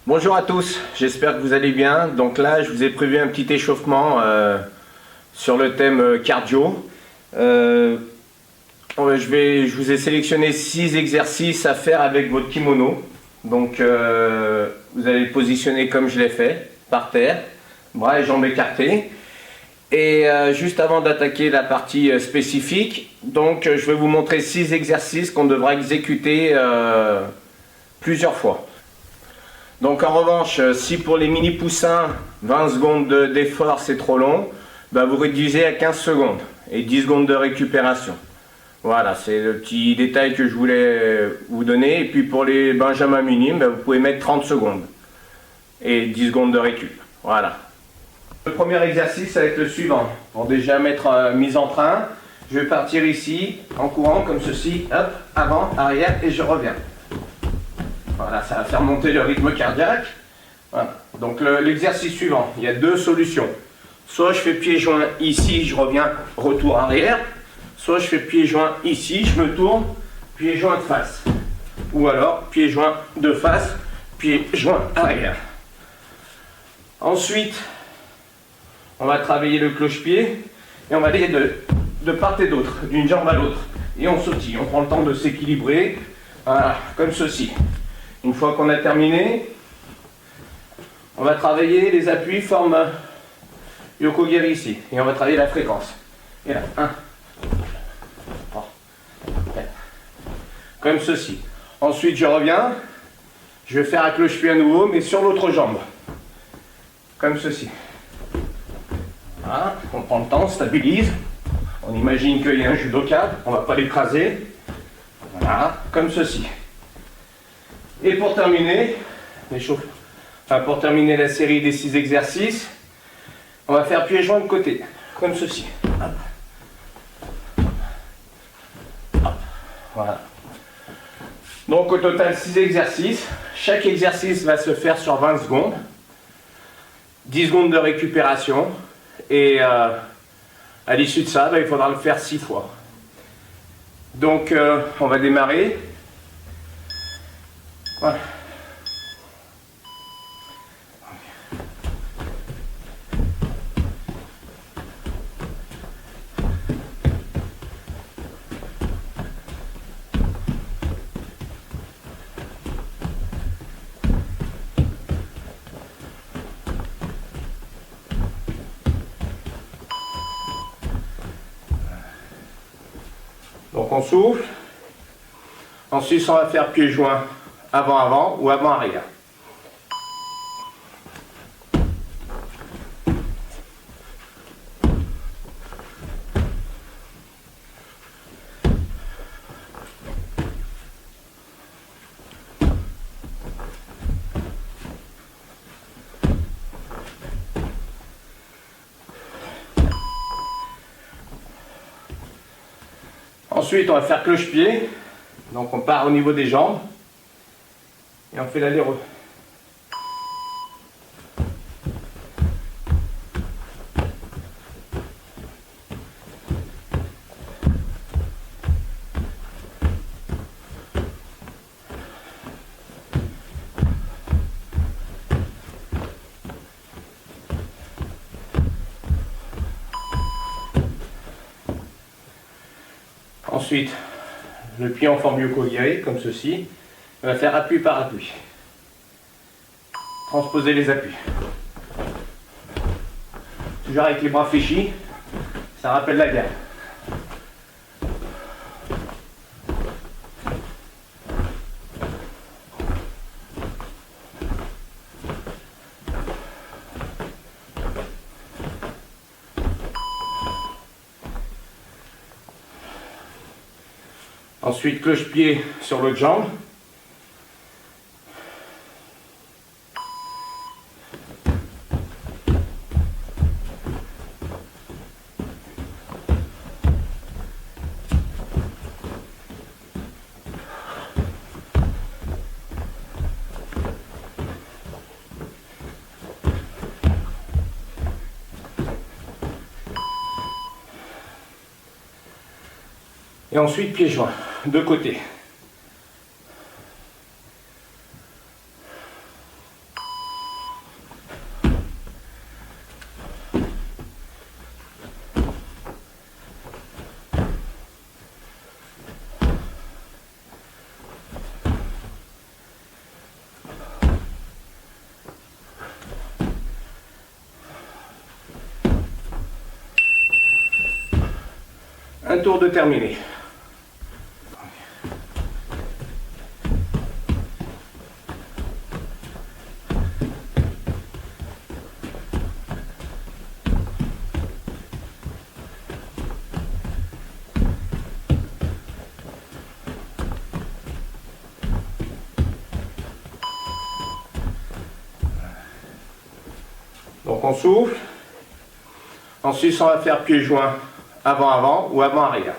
Bonjour à tous, j'espère que vous allez bien. Donc là, je vous ai prévu un petit échauffement sur le thème cardio. Je vous ai sélectionné 6 exercices à faire avec votre kimono. Donc vous allez le positionner comme je l'ai fait, par terre, bras et jambes écartés. Et juste avant d'attaquer la partie spécifique, donc je vais vous montrer 6 exercices qu'on devra exécuter plusieurs fois. Donc en revanche, si pour les mini poussins, 20 secondes d'effort c'est trop long, bah vous réduisez à 15 secondes et 10 secondes de récupération. Voilà, c'est le petit détail que je voulais vous donner. Et puis pour les benjamins minimes, bah vous pouvez mettre 30 secondes et 10 secondes de récup. Voilà. Le premier exercice, ça va être le suivant. Pour déjà mettre mise en train, je vais partir ici en courant comme ceci, hop, avant, arrière et je reviens. Voilà, ça va faire monter le rythme cardiaque. Voilà. Donc l'exercice suivant, il y a deux solutions. Soit je fais pieds joints ici, je reviens, retour arrière. Soit je fais pieds joints ici, je me tourne, pieds joints de face. Ou alors pieds joints de face, pieds joints arrière. Ensuite, on va travailler le cloche-pied et on va aller de part et d'autre, d'une jambe à l'autre. Et on sautille, on prend le temps de s'équilibrer, voilà, comme ceci. Une fois qu'on a terminé, on va travailler les appuis forme Yokogiri ici. Et on va travailler la fréquence. Et là, 1, 3, 4. Comme ceci. Ensuite, je reviens. Je vais faire un cloche-pied à nouveau, mais sur l'autre jambe. Comme ceci. Voilà, on prend le temps, on stabilise. On imagine qu'il y a un judoka, on ne va pas l'écraser. Voilà, comme ceci. Et pour terminer, pour terminer la série des 6 exercices, on va faire pieds joints de côté, comme ceci. Hop. Hop. Voilà. Donc au total 6 exercices. Chaque exercice va se faire sur 20 secondes. 10 secondes de récupération. Et à l'issue de ça, il faudra le faire 6 fois. Donc on va démarrer. Voilà. Donc on souffle. Ensuite on va faire pieds joints avant-avant ou avant-arrière. Ensuite, on va faire cloche-pied. Donc, on part au niveau des jambes. Et on fait l'aller-retour. Ensuite, le pied en forme Yokogiri, comme ceci. On va faire appui par appui. Transposer les appuis. Toujours avec les bras fléchis. Ça rappelle la guerre. Ensuite, cloche-pied sur l'autre jambe. Et ensuite, pieds joints, de côté. Un tour de terminé. Donc on souffle. Ensuite on va faire pieds joints avant-avant ou avant-arrière.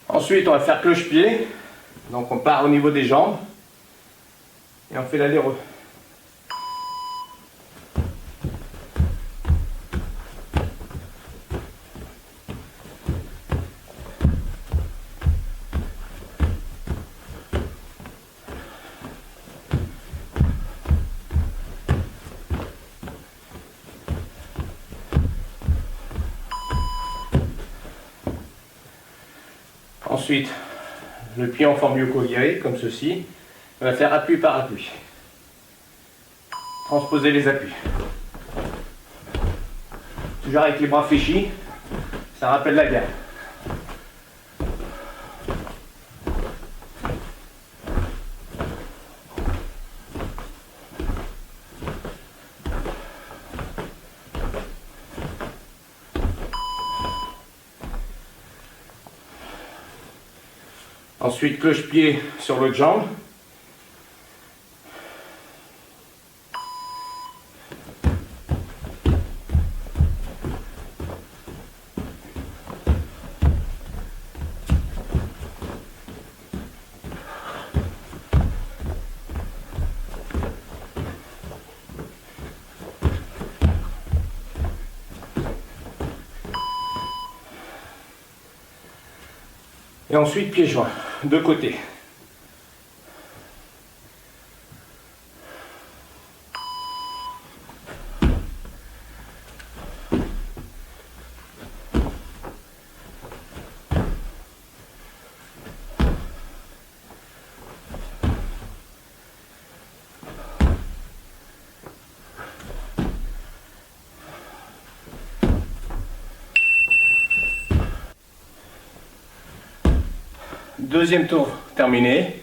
Ensuite, on va faire cloche-pied. Donc, on part au niveau des jambes. Et on fait l'aller-retour. Ensuite, le pied en forme yoko-iri, comme ceci. On va faire appui par appui. Transposer les appuis. Toujours avec les bras fléchis. Ça rappelle la guerre. Ensuite, cloche-pied sur l'autre jambe. Et ensuite, pieds joints, de côté. Deuxième tour terminé.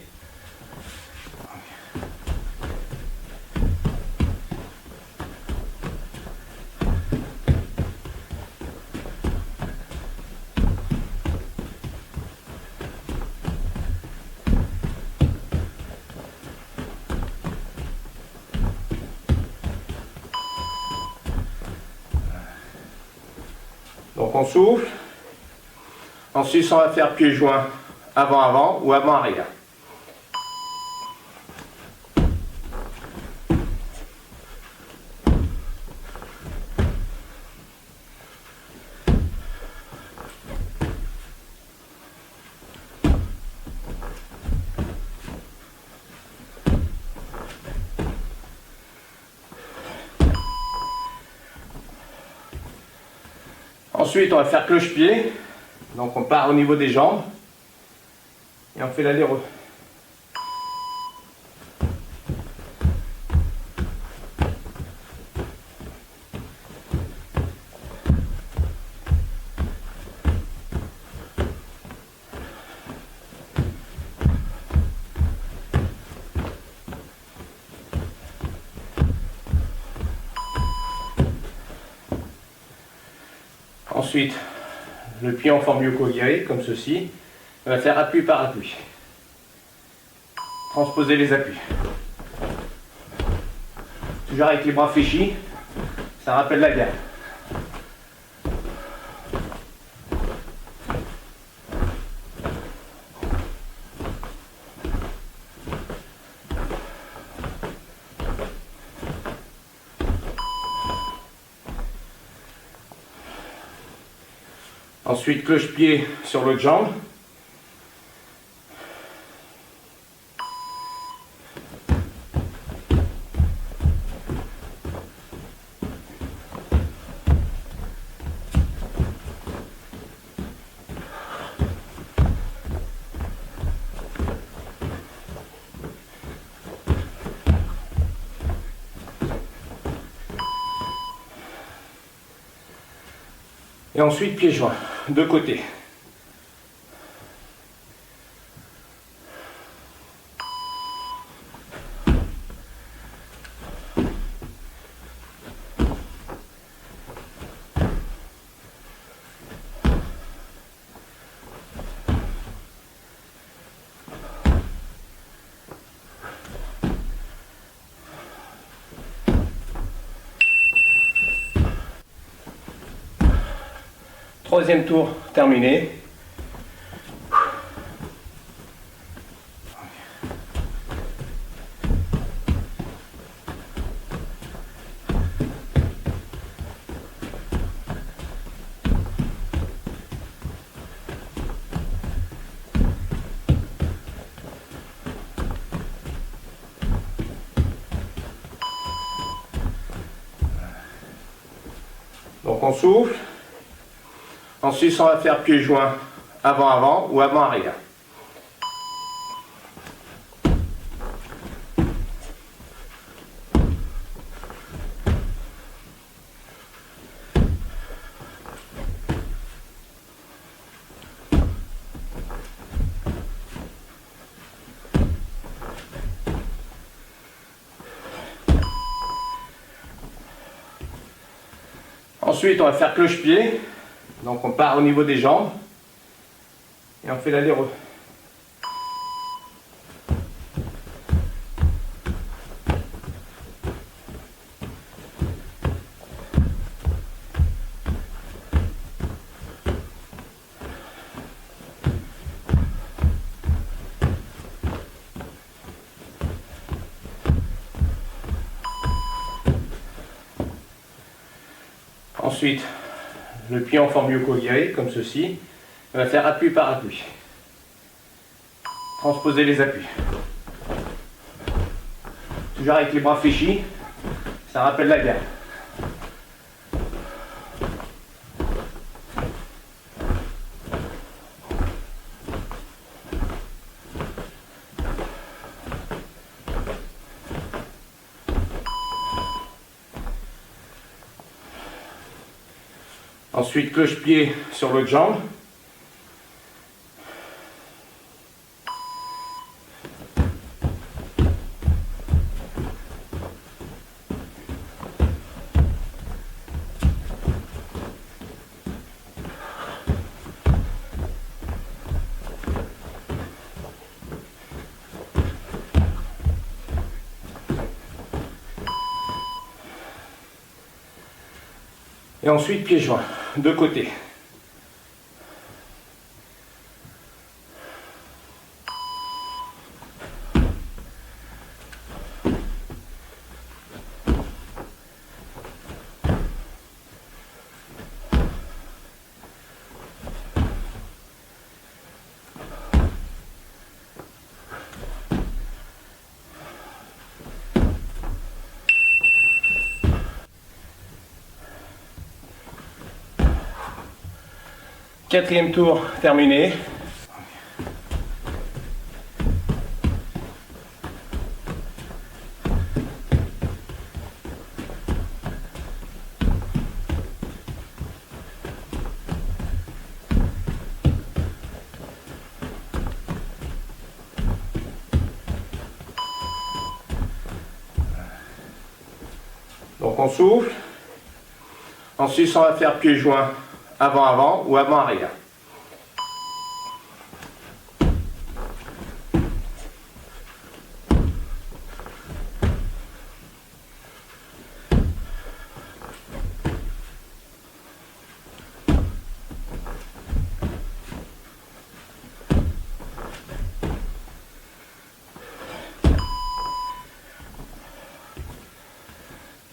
Donc on souffle. Ensuite on va faire pieds joints avant-avant ou avant-arrière. Ensuite, on va faire cloche-pied. Donc on part au niveau des jambes. Et on fait l'aller-retour. Ensuite, le pied en forme yoko-iri, comme ceci. On va faire appui par appui. Transposer les appuis. Toujours avec les bras fléchis. Ça rappelle la guerre. Ensuite, cloche-pied sur l'autre jambe. Et ensuite, pieds joints, de côté. Troisième tour terminé. Donc on souffle. Ensuite, on va faire pieds joints avant-avant ou avant-arrière. Ensuite, on va faire cloche-pied. Donc on part au niveau des jambes et on fait l'aller-retour. Ensuite, le pied en forme yoko-giri, comme ceci. On va faire appui par appui. Transposer les appuis. Toujours avec les bras fléchis, ça rappelle la garde. Ensuite, cloche-pied sur l'autre jambe. Et ensuite, pieds joints, de côté. Quatrième tour terminé. Donc on souffle. Ensuite, on va faire pieds joints avant-avant ou avant-arrière.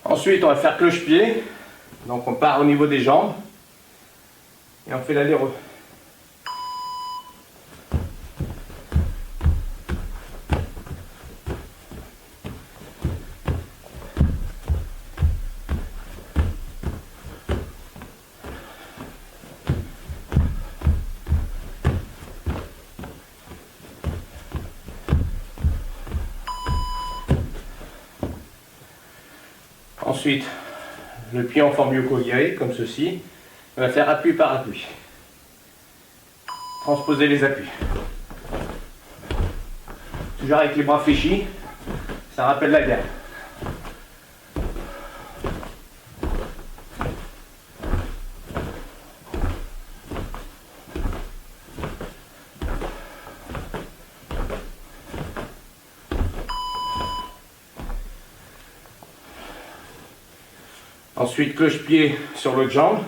Ensuite, on va faire cloche-pied. Donc on part au niveau des jambes et on fait l'aller-retour. Ensuite, le pied en forme yoko-giri, comme ceci. On va faire appui par appui. Transposer les appuis. Toujours avec les bras fléchis, ça rappelle la guerre. Ensuite, cloche-pied sur l'autre jambe.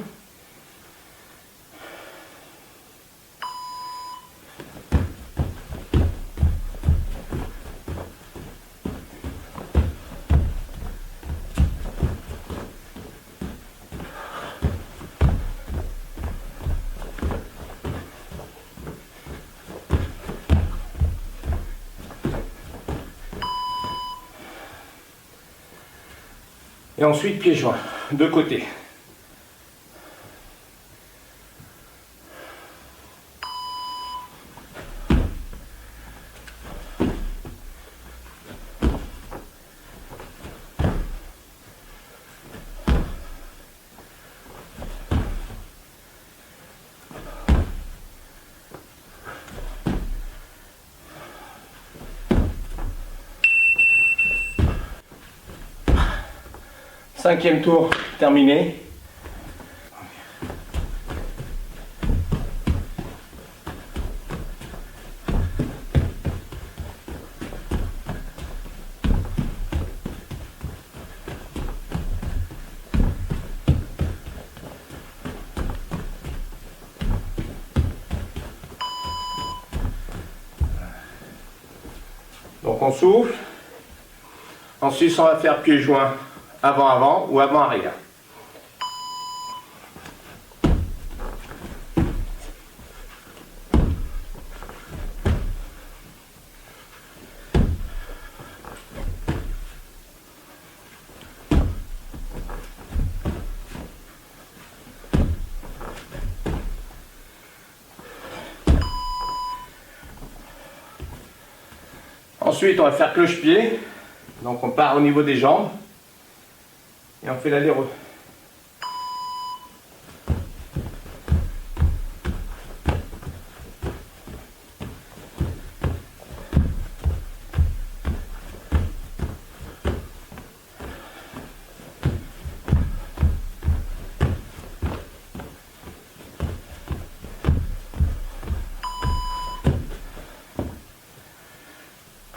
Et ensuite, pieds joints, de côté. Cinquième tour terminé. Donc on souffle. Ensuite on va faire pieds joints avant-avant ou avant-arrière. Ensuite, on va faire cloche-pied. Donc on part au niveau des jambes. Et on fait l'aller-retour.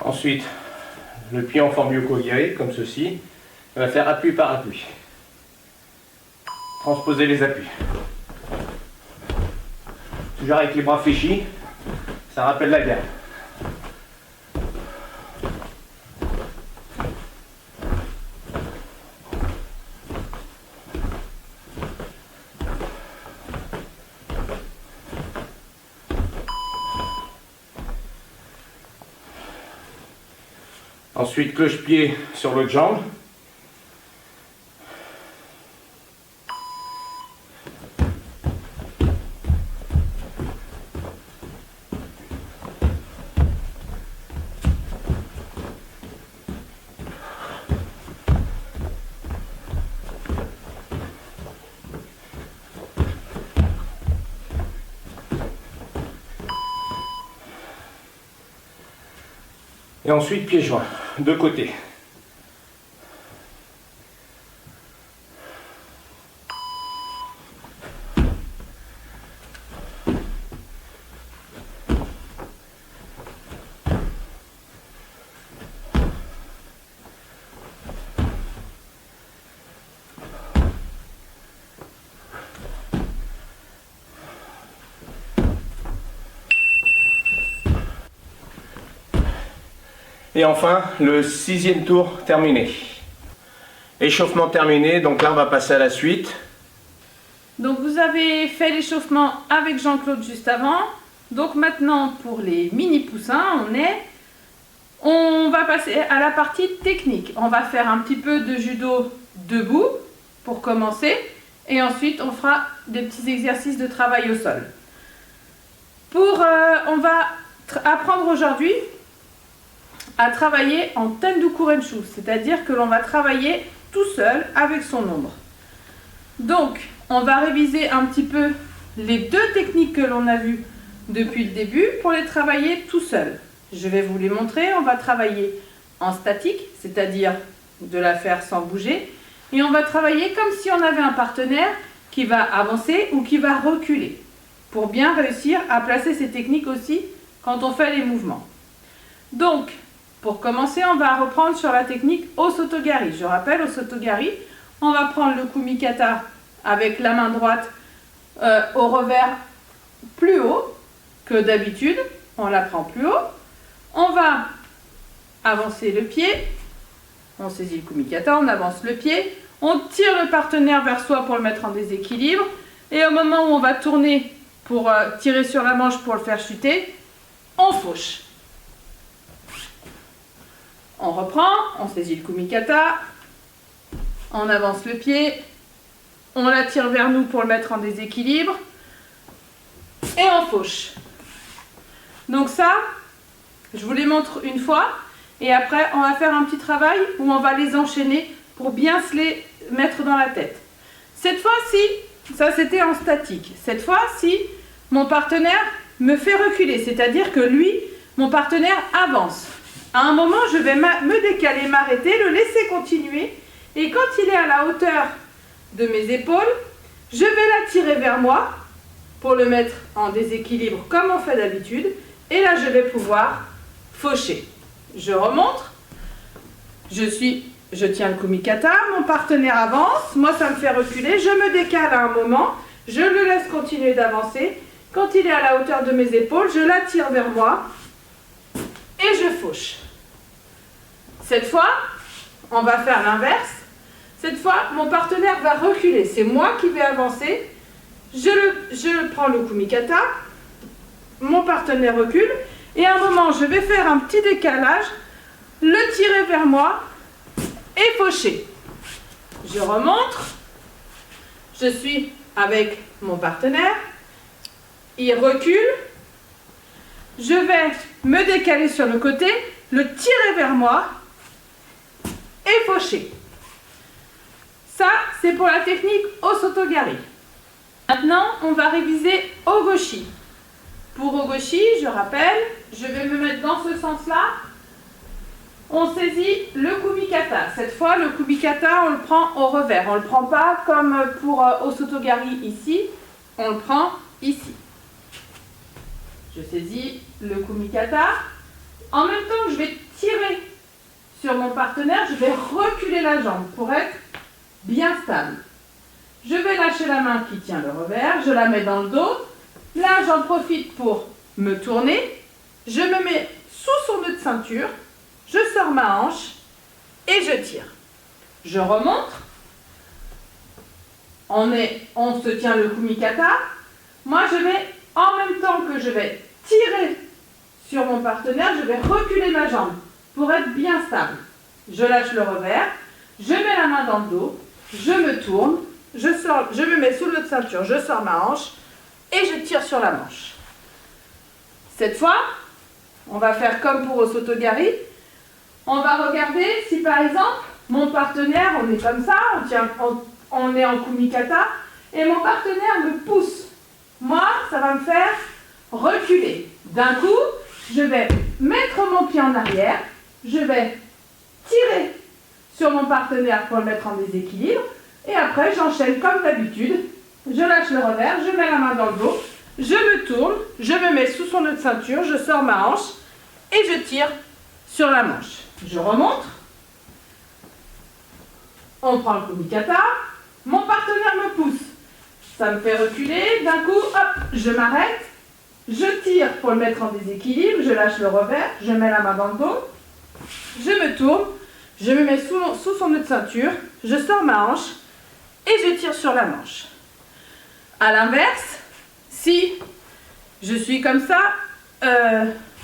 Ensuite, le pied en forme yoko-giri, comme ceci. On va faire appui par appui. Transposer les appuis. Toujours avec les bras fléchis, ça rappelle la guerre. Ensuite, cloche-pied sur l'autre jambe. Et ensuite, pieds joints, de côté. Et enfin, le sixième tour terminé. Échauffement terminé, donc là on va passer à la suite. Donc vous avez fait l'échauffement avec Jean-Claude juste avant. Donc maintenant pour les mini poussins, on va passer à la partie technique. On va faire un petit peu de judo debout pour commencer. Et ensuite on fera des petits exercices de travail au sol. On va apprendre aujourd'hui à travailler en Tendu Kurenshu, c'est-à-dire que l'on va travailler tout seul avec son ombre. Donc, on va réviser un petit peu les deux techniques que l'on a vues depuis le début pour les travailler tout seul. Je vais vous les montrer. On va travailler en statique, c'est-à-dire de la faire sans bouger. Et on va travailler comme si on avait un partenaire qui va avancer ou qui va reculer, pour bien réussir à placer ces techniques aussi quand on fait les mouvements. Donc, pour commencer, on va reprendre sur la technique Osotogari. Je rappelle, Osotogari, on va prendre le Kumikata avec la main droite au revers plus haut que d'habitude. On la prend plus haut. On va avancer le pied. On saisit le Kumikata, on avance le pied. On tire le partenaire vers soi pour le mettre en déséquilibre. Et au moment où on va tourner pour tirer sur la manche pour le faire chuter, on fauche. On reprend, on saisit le Kumikata, on avance le pied, on l'attire vers nous pour le mettre en déséquilibre et on fauche. Donc ça, je vous les montre une fois et après on va faire un petit travail où on va les enchaîner pour bien se les mettre dans la tête. Cette fois-ci, ça c'était en statique. Cette fois-ci, mon partenaire me fait reculer, c'est-à-dire que lui, mon partenaire avance. À un moment, je vais me décaler, m'arrêter, le laisser continuer. Et quand il est à la hauteur de mes épaules, je vais l'attirer vers moi pour le mettre en déséquilibre comme on fait d'habitude. Et là, je vais pouvoir faucher. Je remonte. Je tiens le Kumikata. Mon partenaire avance. Moi, ça me fait reculer. Je me décale à un moment. Je le laisse continuer d'avancer. Quand il est à la hauteur de mes épaules, je l'attire vers moi. Et je fauche. Cette fois, on va faire l'inverse. Cette fois, mon partenaire va reculer. C'est moi qui vais avancer. Je prends le Kumikata. Mon partenaire recule. Et à un moment, je vais faire un petit décalage, le tirer vers moi et faucher. Je remonte. Je suis avec mon partenaire. Il recule. Je vais me décaler sur le côté, le tirer vers moi et faucher. Ça, c'est pour la technique Osotogari. Maintenant, on va réviser Ogoshi. Pour Ogoshi, je rappelle, je vais me mettre dans ce sens-là. On saisit le Kumikata. Cette fois, le Kumikata, on le prend au revers. On ne le prend pas comme pour Osotogari ici. On le prend ici. Je saisis le Kumikata. En même temps que je vais tirer sur mon partenaire, je vais reculer la jambe pour être bien stable. Je vais lâcher la main qui tient le revers, je la mets dans le dos. Là, j'en profite pour me tourner. Je me mets sous son nœud de ceinture. Je sors ma hanche et je tire. Je remonte. On se tient le Kumikata. Moi, je vais, en même temps que je vais tirer sur mon partenaire, je vais reculer ma jambe pour être bien stable. Je lâche le revers, je mets la main dans le dos, je me tourne, je me mets sous le nœud de ceinture, je sors ma hanche et je tire sur la manche. Cette fois, on va faire comme pour Osotogari. On va regarder si par exemple, mon partenaire, on est comme ça, on est en Kumikata, et mon partenaire me pousse. Moi, ça va me faire reculer. D'un coup, je vais mettre mon pied en arrière, je vais tirer sur mon partenaire pour le mettre en déséquilibre, et après, j'enchaîne comme d'habitude. Je lâche le revers, je mets la main dans le dos, je me tourne, je me mets sous son nœud de ceinture, je sors ma hanche et je tire sur la manche. Je remonte. On prend le Kumikata. Mon partenaire me pousse. Ça me fait reculer. D'un coup, hop, je m'arrête. Je tire pour le mettre en déséquilibre. Je lâche le revers. Je mets la main dans le dos. Je me tourne. Je me mets sous son nœud de ceinture. Je sors ma hanche et je tire sur la manche. À l'inverse, si je suis comme ça,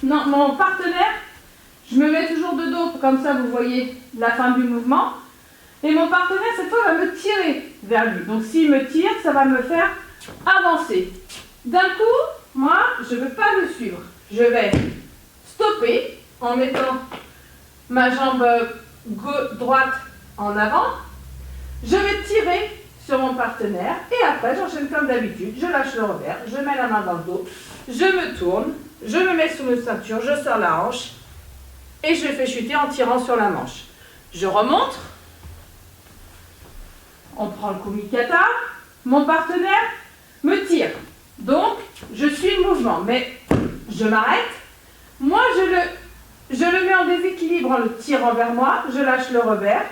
non, mon partenaire, je me mets toujours de dos, comme ça vous voyez la fin du mouvement. Et mon partenaire, cette fois, va me tirer vers lui. Donc s'il me tire, ça va me faire avancer. D'un coup, moi, je ne veux pas le suivre. Je vais stopper en mettant ma jambe droite en avant. Je vais tirer sur mon partenaire. Et après, j'enchaîne comme d'habitude. Je lâche le revers, je mets la main dans le dos, je me tourne, je me mets sous notre ceinture, je sors la hanche et je fais chuter en tirant sur la manche. Je remonte. On prend le kumikata. Mon partenaire me tire. Donc, je suis le mouvement, mais je m'arrête. Moi, je le mets en déséquilibre en le tirant vers moi. Je lâche le revers.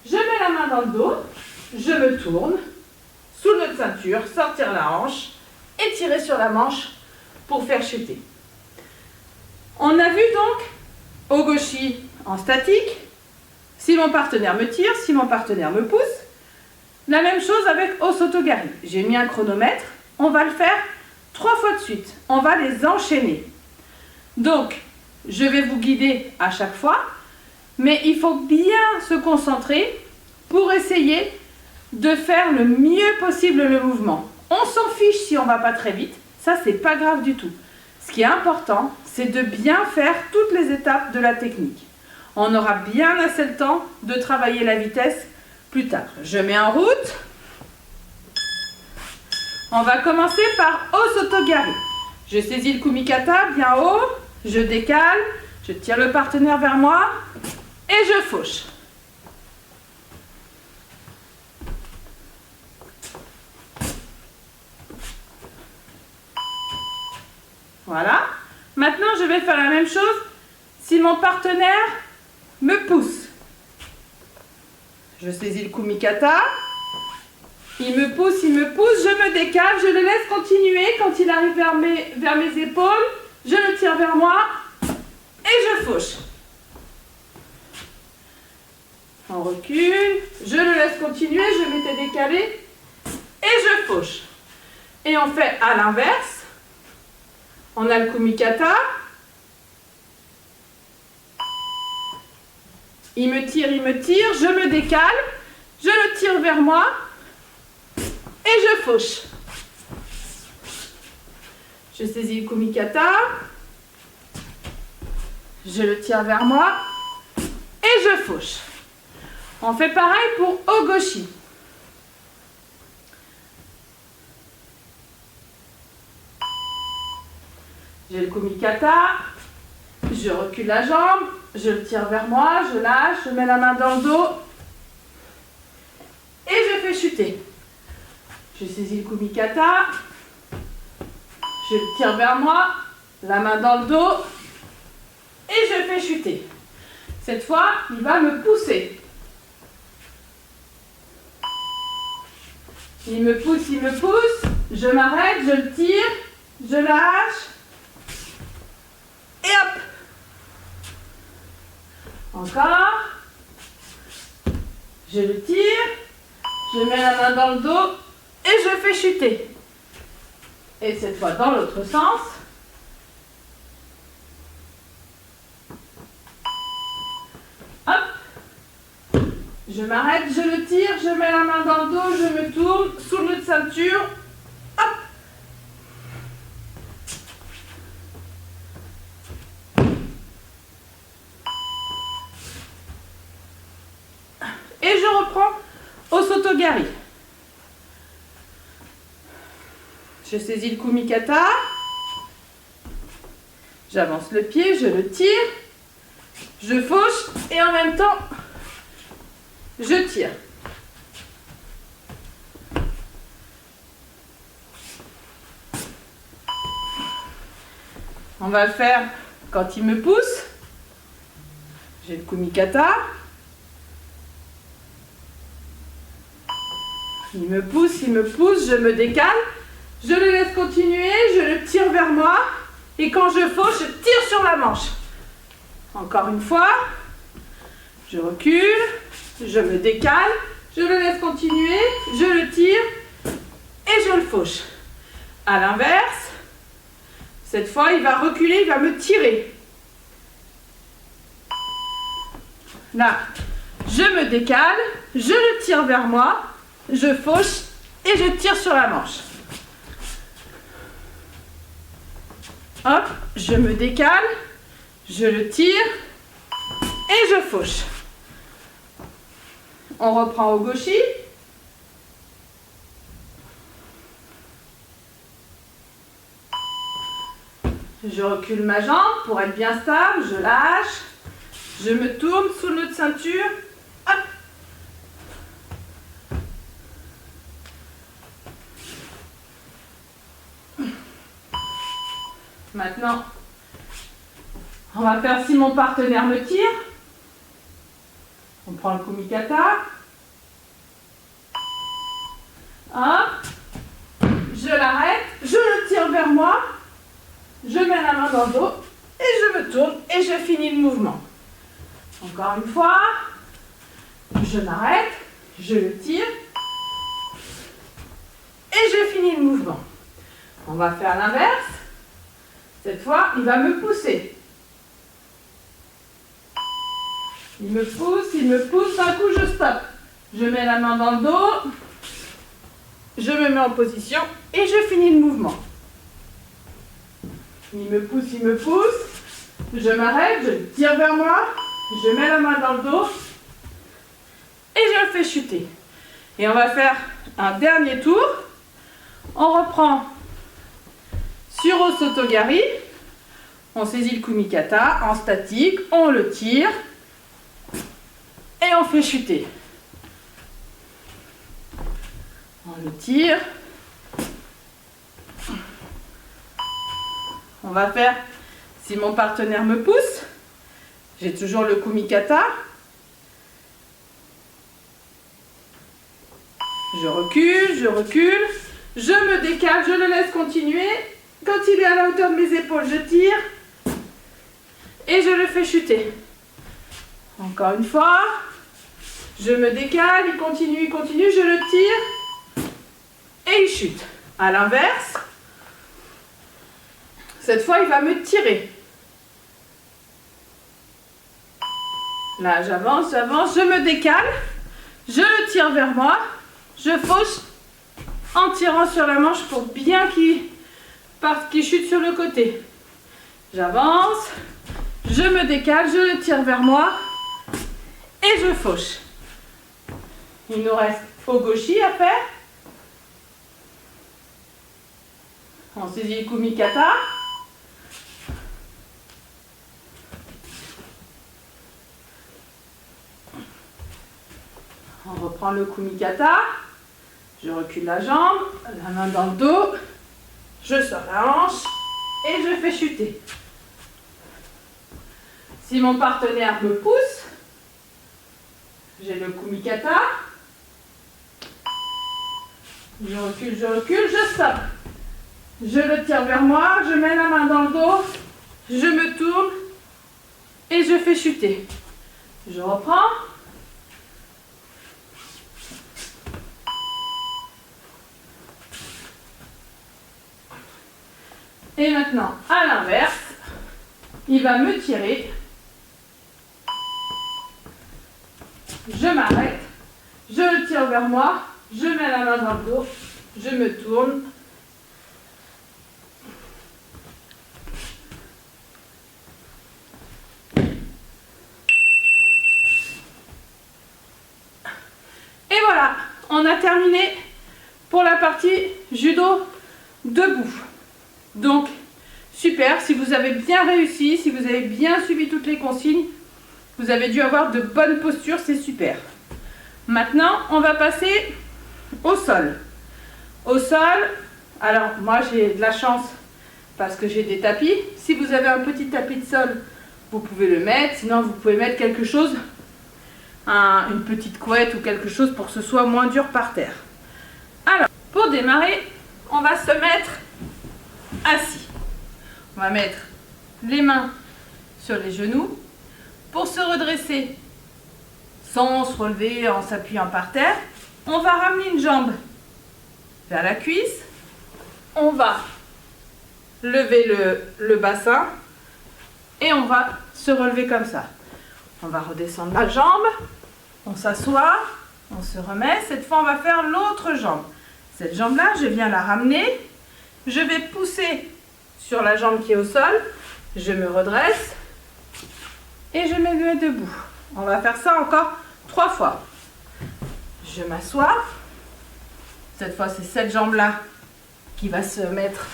Je mets la main dans le dos. Je me tourne sous notre ceinture, sortir la hanche et tirer sur la manche pour faire chuter. On a vu donc Ogoshi en statique. Si mon partenaire me tire, si mon partenaire me pousse. La même chose avec Osotogari. J'ai mis un chronomètre. On va le faire 3 fois de suite. On va les enchaîner. Donc, je vais vous guider à chaque fois. Mais il faut bien se concentrer pour essayer de faire le mieux possible le mouvement. On s'en fiche si on ne va pas très vite. Ça, c'est pas grave du tout. Ce qui est important, c'est de bien faire toutes les étapes de la technique. On aura bien assez le temps de travailler la vitesse plus tard. Je mets en route. On va commencer par Osotogari. Je saisis le kumikata bien haut, je décale, je tire le partenaire vers moi et je fauche. Voilà. Maintenant, je vais faire la même chose si mon partenaire me pousse. Je saisis le kumikata. Il me pousse, je me décale, je le laisse continuer. Quand il arrive vers mes épaules, je le tire vers moi et je fauche. On recule, je le laisse continuer, je m'étais décalé et je fauche. Et on fait à l'inverse. On a le kumikata. Il me tire, je me décale, je le tire vers moi et je fauche. Je saisis le kumikata, je le tire vers moi et je fauche. On fait pareil pour Ogoshi. J'ai le kumikata, je recule la jambe, je le tire vers moi, je lâche, je mets la main dans le dos et je fais chuter. Je saisis le kumikata, je le tire vers moi, la main dans le dos et je fais chuter. Cette fois, il va me pousser. Il me pousse, je m'arrête, je le tire, je lâche et hop. Encore. Je le tire, je mets la main dans le dos et je fais chuter. Et cette fois dans l'autre sens. Hop. Je m'arrête, je le tire, je mets la main dans le dos, je me tourne sous notre ceinture. Hop. Et je reprends Osotogari. Je saisis le kumikata. J'avance le pied, je le tire. Je fauche et en même temps, je tire. On va le faire quand il me pousse. J'ai le kumikata. Il me pousse, je me décale. Je le laisse continuer, je le tire vers moi. Et quand je fauche, je tire sur la manche. Encore une fois. Je recule, je me décale, je le laisse continuer, je le tire et je le fauche. À l'inverse, cette fois, il va reculer, il va me tirer. Là, je me décale, je le tire vers moi, je fauche et je tire sur la manche. Hop, je me décale, je le tire et je fauche. On reprend Ogoshi. Je recule ma jambe pour être bien stable. Je lâche. Je me tourne sous le nœud de ceinture. Hop. Maintenant, on va faire si mon partenaire me tire. On prend le kumikata. Hop. Je l'arrête. Je le tire vers moi. Je mets la main dans le dos. Et je me tourne. Et je finis le mouvement. Encore une fois. Je m'arrête. Je le tire. Et je finis le mouvement. On va faire l'inverse. Cette fois, il va me pousser. Il me pousse, d'un coup je stoppe. Je mets la main dans le dos, je me mets en position et je finis le mouvement. Il me pousse, je m'arrête, je le tire vers moi, je mets la main dans le dos et je le fais chuter. Et on va faire un dernier tour. On reprend sur Osotogari, on saisit le kumikata en statique, on le tire. Et on fait chuter. On le tire. On va faire, si mon partenaire me pousse, j'ai toujours le kumikata. Je recule, je me décale, je le laisse continuer. Quand il est à la hauteur de mes épaules, je tire. Et je le fais chuter. Encore une fois. Je me décale, il continue, je le tire et il chute. À l'inverse, cette fois il va me tirer. Là j'avance, je me décale, je le tire vers moi, je fauche en tirant sur la manche pour bien qu'il chute sur le côté. J'avance, je me décale, je le tire vers moi et je fauche. Il nous reste Ogoshi à faire. On saisit le kumikata. On reprend le kumikata. Je recule la jambe, la main dans le dos. Je sors la hanche et je fais chuter. Si mon partenaire me pousse, j'ai le kumikata. Je recule, je stoppe. Je le tire vers moi, je mets la main dans le dos, je me tourne et je fais chuter. Je reprends. Et maintenant, à l'inverse, il va me tirer. Je m'arrête, je le tire vers moi. Je mets la main dans le dos, je me tourne. Et voilà, on a terminé pour la partie judo debout. Donc, super, si vous avez bien réussi, si vous avez bien suivi toutes les consignes, vous avez dû avoir de bonnes postures, c'est super. Maintenant, on va passer au sol. Au sol, alors moi j'ai de la chance parce que j'ai des tapis. Si vous avez un petit tapis de sol, vous pouvez le mettre. Sinon, vous pouvez mettre quelque chose, une petite couette ou quelque chose pour que ce soit moins dur par terre. Alors, pour démarrer, on va se mettre assis. On va mettre les mains sur les genoux pour se redresser sans se relever en s'appuyant par terre. On va ramener une jambe vers la cuisse. On va lever le bassin et on va se relever comme ça. On va redescendre la jambe, on s'assoit, on se remet. Cette fois, on va faire l'autre jambe. Cette jambe-là, je viens la ramener. Je vais pousser sur la jambe qui est au sol. Je me redresse et je me mets debout. On va faire ça encore 3 fois. Je m'assois. Cette fois, c'est cette jambe-là qui va se mettre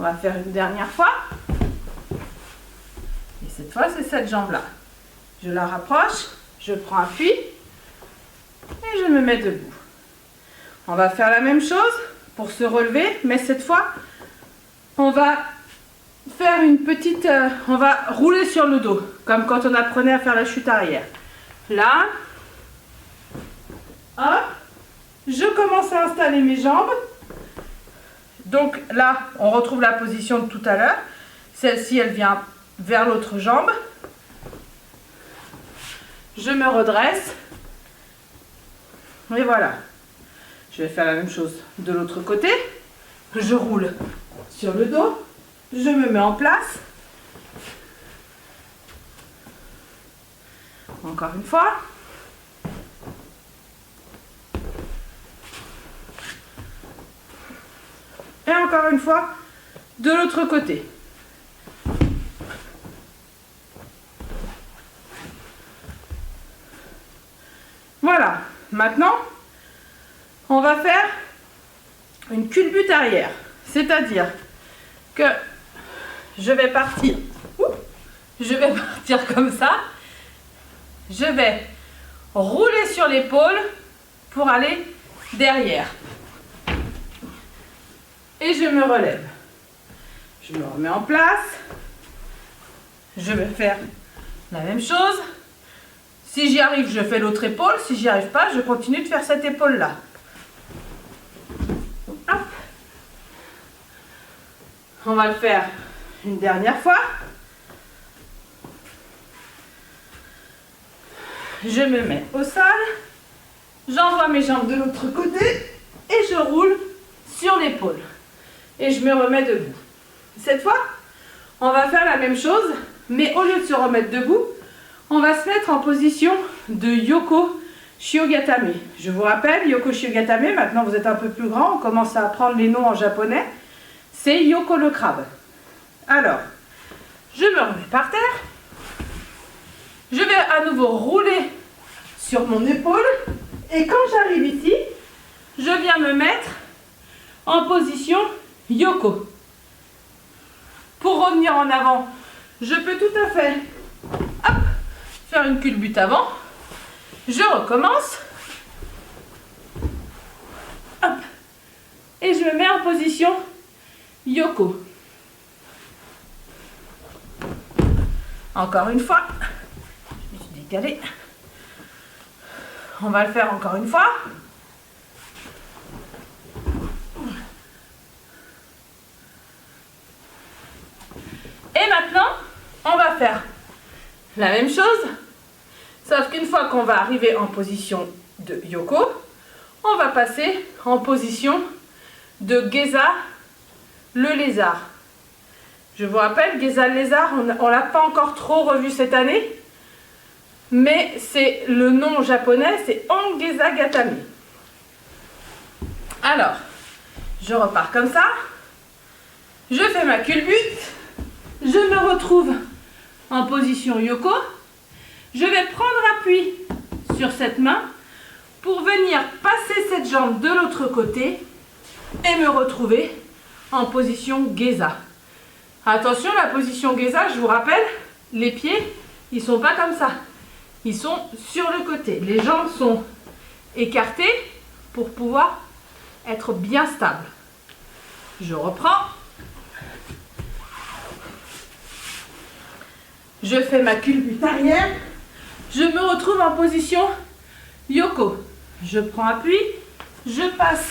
On va faire une dernière fois. Et cette fois, c'est cette jambe-là. Je la rapproche, je prends appui et je me mets debout. On va faire la même chose pour se relever, mais cette fois, on va faire une petite... on va rouler sur le dos, comme quand on apprenait à faire la chute arrière. Là, hop, je commence à installer mes jambes. Donc là, on retrouve la position de tout à l'heure. Celle-ci, elle vient vers l'autre jambe. Je me redresse. Et voilà. Je vais faire la même chose de l'autre côté. Je roule sur le dos. Je me mets en place. Encore une fois. Et encore une fois, de l'autre côté. Voilà. Maintenant, on va faire une culbute arrière. C'est-à-dire que je vais partir. Je vais partir comme ça. Je vais rouler sur l'épaule pour aller derrière. Et je me relève. Je me remets en place. Je vais faire la même chose. Si j'y arrive, je fais l'autre épaule. Si j'y arrive pas, je continue de faire cette épaule-là. Hop. On va le faire une dernière fois. Je me mets au sol. J'envoie mes jambes de l'autre côté et je roule sur l'épaule. Et je me remets debout. Cette fois, on va faire la même chose, mais au lieu de se remettre debout, on va se mettre en position de Yoko Shiogatame. Je vous rappelle, Yoko Shiogatame, maintenant vous êtes un peu plus grand, on commence à apprendre les noms en japonais. C'est Yoko le crabe. Alors, je me remets par terre. Je vais à nouveau rouler sur mon épaule. Et quand j'arrive ici, je viens me mettre en position Yoko. Pour revenir en avant, je peux tout à fait hop, faire une culbute avant. Je recommence. Hop, et je me mets en position Yoko. Encore une fois. Je me suis décalée. On va le faire encore une fois. Et maintenant, on va faire la même chose, sauf qu'une fois qu'on va arriver en position de Yoko, on va passer en position de Geza le lézard. Je vous rappelle, Geza le lézard, on ne l'a pas encore trop revu cette année, mais c'est le nom japonais, c'est Ongeza Gatame. Alors, je repars comme ça, je fais ma culbute. Je me retrouve en position Yoko. Je vais prendre appui sur cette main pour venir passer cette jambe de l'autre côté et me retrouver en position Geza. Attention, la position Geza, je vous rappelle, les pieds, ils ne sont pas comme ça. Ils sont sur le côté. Les jambes sont écartées pour pouvoir être bien stables. Je reprends. Je fais ma culbute arrière. Je me retrouve en position Yoko. Je prends appui. Je passe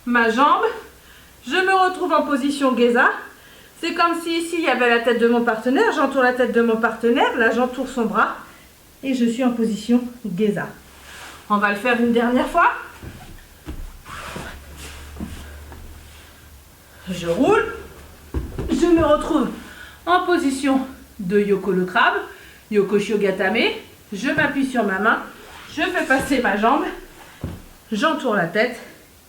ma jambe. Je me retrouve en position Geza. C'est comme si ici il y avait la tête de mon partenaire. J'entoure la tête de mon partenaire. Là j'entoure son bras. Et je suis en position Geza. On va le faire une dernière fois. Je roule. Je me retrouve en position de Yoko le crabe, Yoko Shiogatame. Je m'appuie sur ma main, je fais passer ma jambe, j'entoure la tête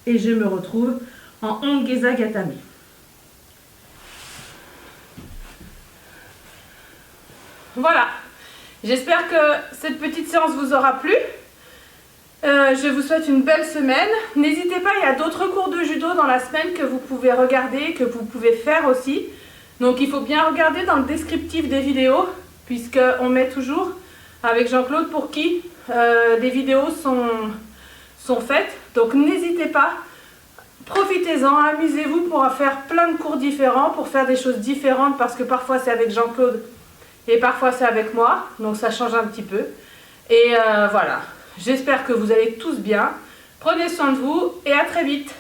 et je me retrouve en Ongeza Gatame. Voilà, j'espère que cette petite séance vous aura plu. Je vous souhaite une belle semaine. N'hésitez pas, il y a d'autres cours de judo dans la semaine que vous pouvez regarder, que vous pouvez faire aussi. Donc il faut bien regarder dans le descriptif des vidéos, puisqu'on met toujours avec Jean-Claude pour qui les vidéos sont faites. Donc n'hésitez pas, profitez-en, amusez-vous pour faire plein de cours différents, pour faire des choses différentes, parce que parfois c'est avec Jean-Claude et parfois c'est avec moi, donc ça change un petit peu. Et voilà. J'espère que vous allez tous bien. Prenez soin de vous et à très vite.